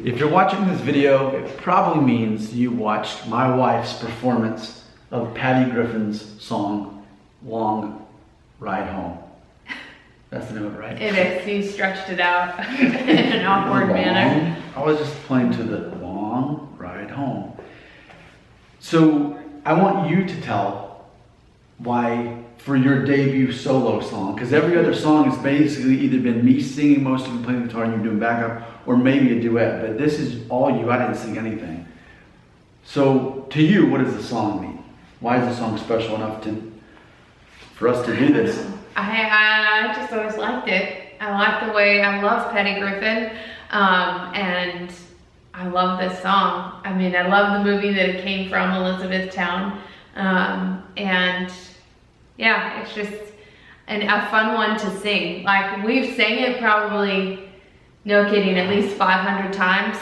If you're watching this video, it probably means you watched my wife's performance of Patty Griffin's song, Long Ride Home. That's the name of it, right? It is. You stretched it out in an awkward manner. I was just playing to the Long Ride Home. So I want you to tell why, for your debut solo song, because every other song has basically either been me singing most of them, playing the guitar, and you're doing backup, or maybe a duet, but this is all you. I didn't sing anything. So to you, what does the song mean? Why is the song special enough for us to do this? I just always liked it. I like the way, I love Patty Griffin, and I love this song. I mean, I love the movie that it came from, Elizabethtown, and yeah, it's just a fun one to sing. Like, we've sang it probably, no kidding, at least 500 times,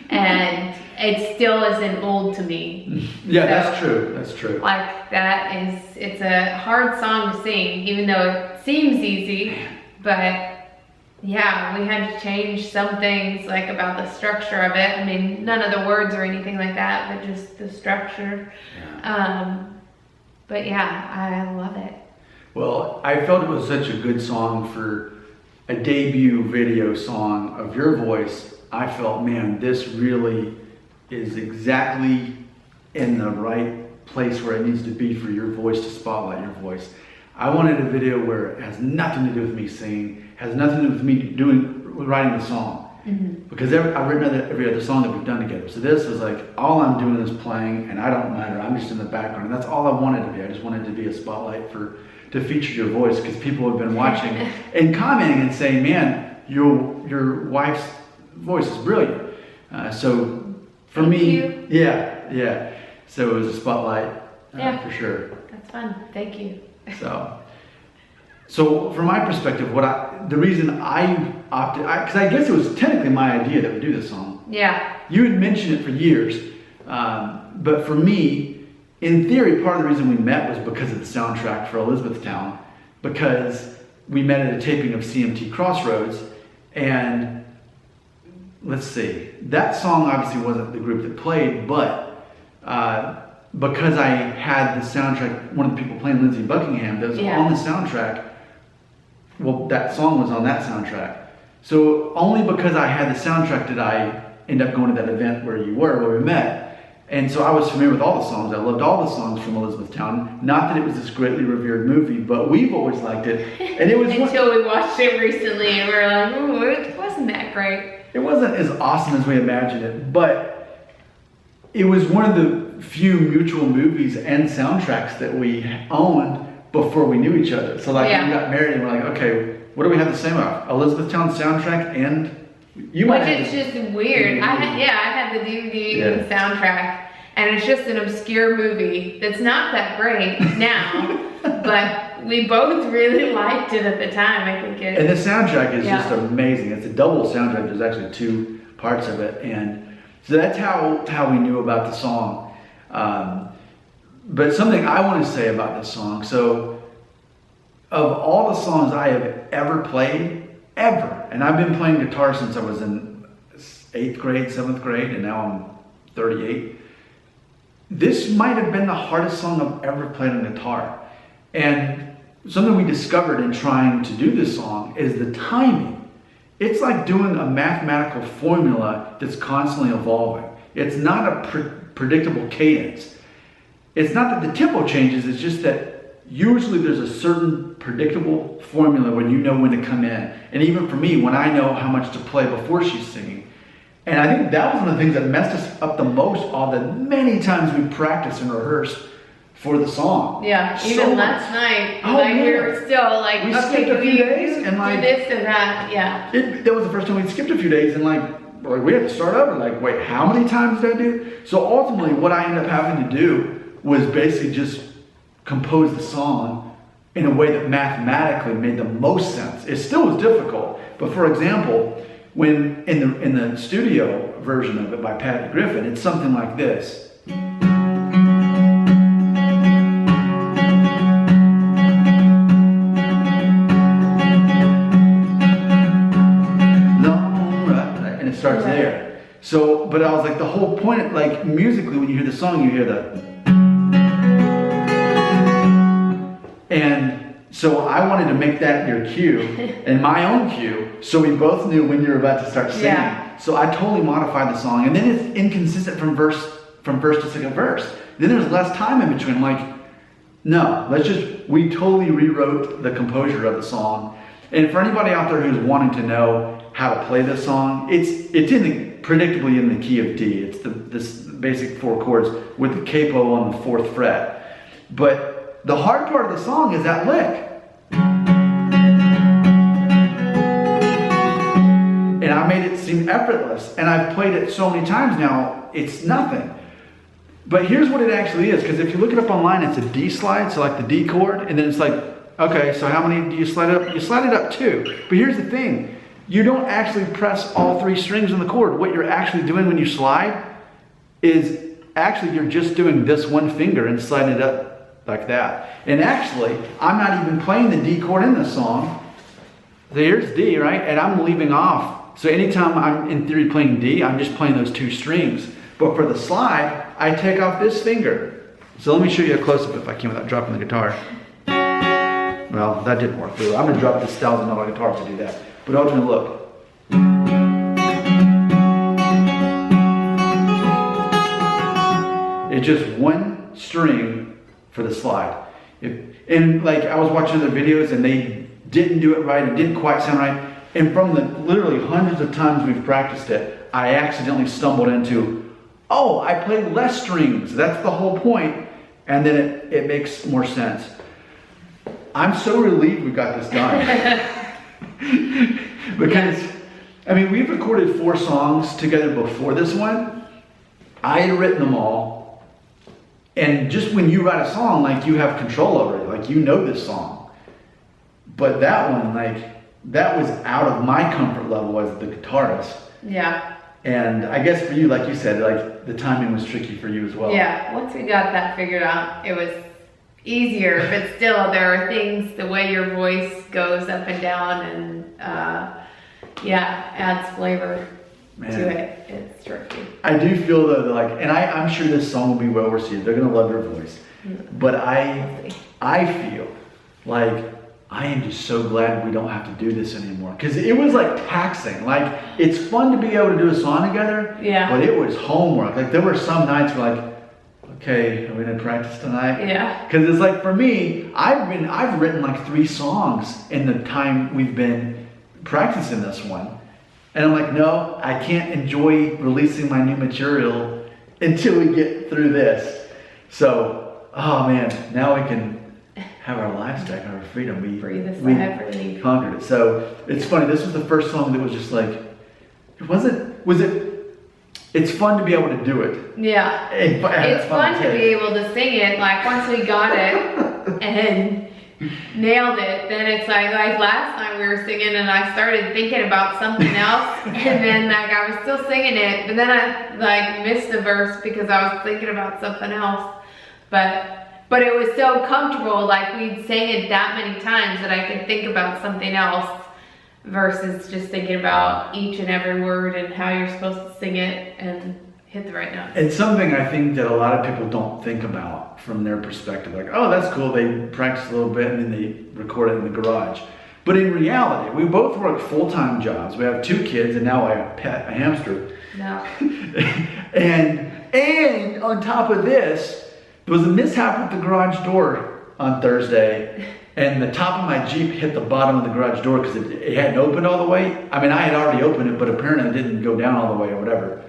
and it still isn't old to me. Yeah, so, that's true. That's true. Like, it's a hard song to sing, even though it seems easy, but yeah, we had to change some things, like about the structure of it. I mean, none of the words or anything like that, but just the structure. Yeah. But yeah, I love it. Well, I felt it was such a good song for a debut video song of your voice. I felt, man, this really is exactly in the right place where it needs to be for your voice, to spotlight your voice. I wanted a video where it has nothing to do with me singing, has nothing to do with me writing the song. Mm-hmm. Because I've written every other song that we've done together. So this was like, all I'm doing is playing, and I don't matter. I'm just in the background, and that's all I wanted to be. I just wanted to be a spotlight to feature your voice, because people have been watching and commenting and saying, man, your wife's voice is brilliant. So for me, yeah. So it was a spotlight, for sure. That's fun. Thank you. So from my perspective, the reason I opted, because I guess it was technically my idea that we do this song. Yeah. You had mentioned it for years, but for me, in theory, part of the reason we met was because of the soundtrack for Elizabethtown, because we met at a taping of CMT Crossroads, and let's see, that song obviously wasn't the group that played, but because I had the soundtrack, one of the people playing Lindsey Buckingham, that was on the soundtrack. Well, that song was on that soundtrack. So only because I had the soundtrack did I end up going to that event where we met. And so I was familiar with all the songs. I loved all the songs from Elizabethtown. Not that it was this greatly revered movie, but we've always liked it. And it was until we watched it recently and we were like, ooh, it wasn't that great. It wasn't as awesome as we imagined it, but it was one of the few mutual movies and soundtracks that we owned before we knew each other. So when we got married, and we're like, okay, what do we have the same of? Elizabethtown soundtrack, and you might have Which is just weird. I had the DVD and the soundtrack, and it's just an obscure movie that's not that great now, but we both really liked it at the time. I think and the soundtrack is just amazing. It's a double soundtrack. There's actually two parts of it, and so that's how we knew about the song. But something I want to say about this song, so of all the songs I have ever played, and I've been playing guitar since I was in 8th grade, 7th grade, and now I'm 38, this might have been the hardest song I've ever played on guitar. And something we discovered in trying to do this song is the timing. It's like doing a mathematical formula that's constantly evolving. It's not a predictable cadence. It's not that the tempo changes, it's just that usually there's a certain predictable formula when you know when to come in. And even for me, when I know how much to play before she's singing. And I think that was one of the things that messed us up the most, all the many times we practiced and rehearsed for the song. Yeah, even last night, we were still like, we skipped a few days and do this and that, that was the first time we skipped a few days, and we had to start over, wait, how many times did I do? So ultimately what I ended up having to do was basically just compose the song in a way that mathematically made the most sense. It still was difficult, but for example, when in the studio version of it by Patty Griffin, it's something like this. And it starts there. So, but I was like, the whole point, like musically, when you hear the song, you hear the, and so I wanted to make that your cue and my own cue, so we both knew when you were about to start singing. Yeah. So I totally modified the song, and then it's inconsistent from first to second verse. Then there's less time in between. I'm like, no, we totally rewrote the composure of the song. And for anybody out there who's wanting to know how to play this song, it's predictably in the key of D. It's this basic 4 chords with the capo on the 4th fret. But the hard part of the song is that lick. And I made it seem effortless. And I've played it so many times now, it's nothing. But here's what it actually is, because if you look it up online, it's a D slide, so like the D chord, and then it's like, okay, so how many do you slide up? You slide it up 2. But here's the thing, you don't actually press all 3 strings on the chord. What you're actually doing when you slide is actually you're just doing this one finger and sliding it up like that. And actually, I'm not even playing the D chord in this song. So here's D, right? And I'm leaving off. So anytime I'm in theory playing D, I'm just playing those 2 strings. But for the slide, I take off this finger. So let me show you a close-up if I can without dropping the guitar. Well, that didn't work through. I'm gonna drop this $1,000 guitar to do that. But ultimately, look. It's just one string for the slide. And like I was watching other videos and they didn't do it right, it didn't quite sound right. And from the literally hundreds of times we've practiced it, I accidentally stumbled into, oh, I play less strings. That's the whole point. And then it makes more sense. I'm so relieved we got this done. Because, I mean, we've recorded 4 songs together before this one. I had written them all. And just when you write a song, like you have control over it. Like you know this song. But that one, like, that was out of my comfort level as the guitarist. Yeah. And I guess for you, like you said, like the timing was tricky for you as well. Yeah, once we got that figured out, it was easier, but still there are things, the way your voice goes up and down and adds flavor to it. It's tricky. I do feel though, that like, and I'm sure this song will be well received. They're gonna love your voice. But I feel like I am just so glad we don't have to do this anymore. Because it was like taxing. Like, it's fun to be able to do a song together. Yeah. But it was homework. Like, there were some nights where like, okay, are we gonna practice tonight? Yeah. Because it's like, for me, I've written like 3 songs in the time we've been practicing this one. And I'm like, no, I can't enjoy releasing my new material until we get through this. So, oh man, now we can have our lives back, our freedom. We breathe a sigh of relief. Conquered it. So it's funny. This was the first song that was just like, it's fun to be able to do it. Yeah. It's fun to be able to sing it. Like once we got it and nailed it, then it's like last time we were singing and I started thinking about something else and then like I was still singing it, but then I like missed a verse because I was thinking about something else. But it was so comfortable, like we'd sang it that many times that I could think about something else versus just thinking about each and every word and how you're supposed to sing it and hit the right notes. It's something I think that a lot of people don't think about from their perspective. Like, oh, that's cool. They practice a little bit and then they record it in the garage. But in reality, we both work full-time jobs. We have 2 kids and now I have a hamster. No. and on top of this, there was a mishap with the garage door on Thursday, and the top of my Jeep hit the bottom of the garage door because it hadn't opened all the way. I mean, I had already opened it, but apparently it didn't go down all the way or whatever.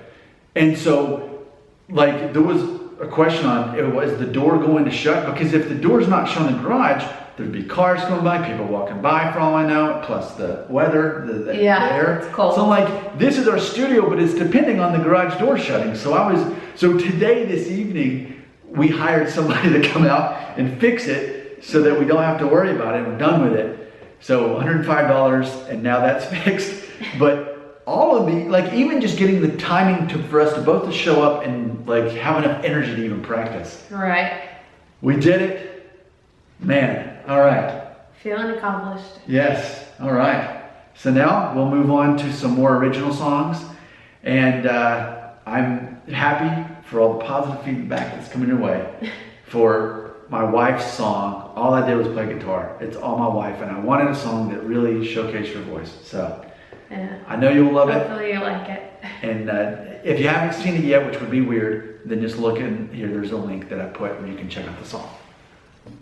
And so, like, there was a question on, was the door going to shut? Because if the door's not shut in the garage, there'd be cars going by, people walking by for all I know, plus the weather, the air. It's cold. So like, this is our studio, but it's depending on the garage door shutting. So today, this evening, we hired somebody to come out and fix it so that we don't have to worry about it. We're done with it. So $105 and now that's fixed. But all of the, like even just getting the timing for us to both to show up and like have enough energy to even practice. Right. We did it. Man, all right. Feeling accomplished. Yes, all right. So now we'll move on to some more original songs. And I'm happy for all the positive feedback that's coming your way. For my wife's song, all I did was play guitar. It's all my wife, and I wanted a song that really showcased her voice. So Yeah. I know you'll love it. Hopefully you like it. And if you haven't seen it yet, which would be weird, then just look in here. There's a link that I put where you can check out the song.